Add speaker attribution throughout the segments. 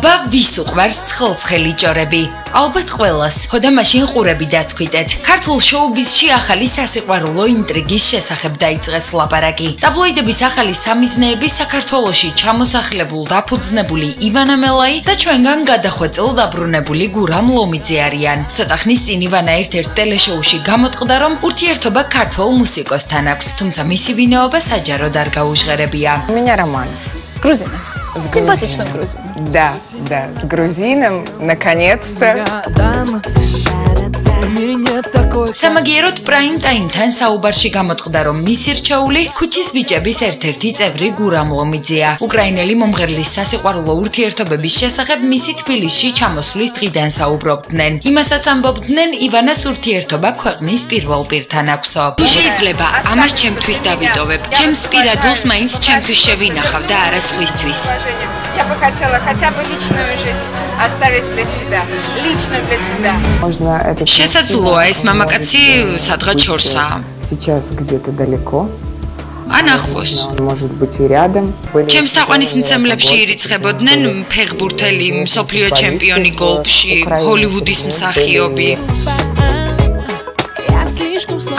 Speaker 1: აბა ვის უყვარს ცხელცხელი ჭორები? ალბათ ყველას. ხოდა მაშინ ყურები დაცქვიტეთ. ქართულ შოუ-ბიზში ახალი სასიყვარულო ინტრიგის შესახებ დაიწყეს ლაპარაკი. ტაბლოიდების ახალი სამიზნეები საქართველოში ჩამოსახლებულ დაფუძნებული ივანა მელაი და ჩვენგან გადახვეწილ დაბრუნებული გურამ ლომიძე არიან. ცოტა ხნის წინ ივანა ერთ-ერთ ტელეშოუში გამოტყდა, რომ ურთიერთობა ქართულ მუსიკოსთან აქვს, თუმცა მისი ვინაობა საჯაროდ არ გაუჟღერებია.
Speaker 2: У меня роман с грузином.
Speaker 3: Симпатичным грузином.
Speaker 2: Да, с грузином, наконец-то.
Speaker 1: სამაგიეროდ პრაიმ ტაიმთან საუბარში გამოტყდა, რომ მისი რჩეული ქუჩის ბიჭების ერთ-ერთი წევრი გურამ ლომიძეა. უკრაინელი მომღერლის სასიყვარულო ურთიერთობების შესახებ მისი თბილისში ჩამოსვლის დღიდან საუბრობდნენ. იმასაც ამბობდნენ, ივანას ურთიერთობა ქვეყნის პირველ პირთან აქვსო. თუ შეიძლება, ამას ჩემთვის დავიტოვებ. ჩემს პირადულს მაინც ჩემთვის შევინახავ და არა სხვისთვის.
Speaker 2: Я бы хотела хотя бы личную жизнь оставить для себя, лично для себя. Можно это
Speaker 1: შესაძლოა ეს მამაკაცი სადღაც შორსაა.
Speaker 2: Сейчас где-то далеко.
Speaker 1: ან ახლოს.
Speaker 2: Может быть и рядом.
Speaker 1: ჩემს თაყვანისმცემლებში ირიცხებოდნენ ფეხბურთელი, მსოფლიო ჩემპიონი გოლფში, ჰოლივუდის მსახიობი.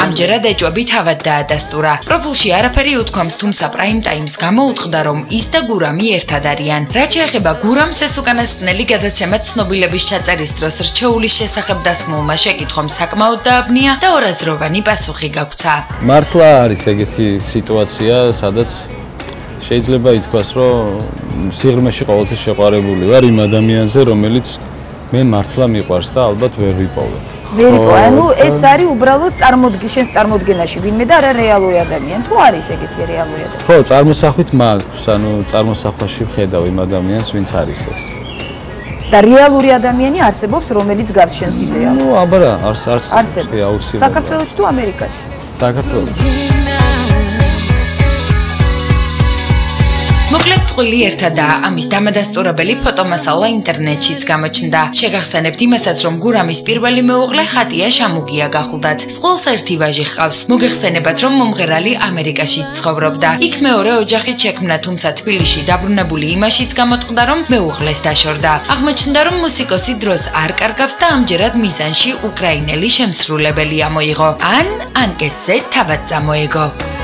Speaker 1: ამჯერად ეჭვები თავად დაადასტურა. პროფილში არაფერი უთქვამს, თუმცა პრაიმ ტაიმს გამოუტყდა, რომ ის და გურამი ერთად არიან. რაც შეეხება გურამს, ეს უკანასკნელი გადაცემა ცნობილების ჩაწერის დროს რჩეულის შესახებ დასმულმა შეკითხვამ საკმაოდ დააბნია და ორაზროვანი პასუხი გაგვცა.
Speaker 4: მართლა არის ეგეთი სიტუაცია, სადაც შეიძლება ითქვას, რომ სიღრმეში ყოველთვის შეყვარებული ვარ იმ ადამიანზე, რომელიც მე მართლა მიყვარს და ალბათ ვერ ვიპოვე.
Speaker 5: ვერიკო, ანუ ეს არის უბრალოდ შენს წარმოდგენაში ვინმე და არა რეალური ადამიანი. თუ არის ეგეთი რეალური ადამიანი?
Speaker 4: ხო, წარმოსახვით მაქვს, ანუ წარმოსახვაში ვხედავ იმ ადამიანს, ვინც არის ეს.
Speaker 5: და რეალური ადამიანი არსებობს, რომელიც გარს შენს იდეალს?
Speaker 4: ნუ, აბა რა, არსებობს.
Speaker 5: საქართველოში თუ ამერიკაში?
Speaker 4: საქართველოში.
Speaker 1: მოკლედ წყვილი ერთადაა, ამის დამადასტურებელი ფოტომასალა ინტერნეტშიც გამოჩნდა. შეგახსენებთ იმასაც, რომ გურამის პირველი მეუღლე ხატია შამუგია გახლდათ. წყვილს ერთი ვაჟი ჰყავს. მოგეხსენებათ, რომ მომღერალი ამერიკაში ცხოვრობდა. იქ მეორე ოჯახით შექმნა, თუმცა თბილისში დაბრუნებული იმაშიც გამოტყდა, რომ მეუღლეს დაშორდა. აღმოჩნდა, რომ მუსიკოსი დროს არ კარგავს და ამჯერად მიზანში უკრაინელი შემსრულებელი ამოიღო. ან ანკესზე თავად წამოეგო.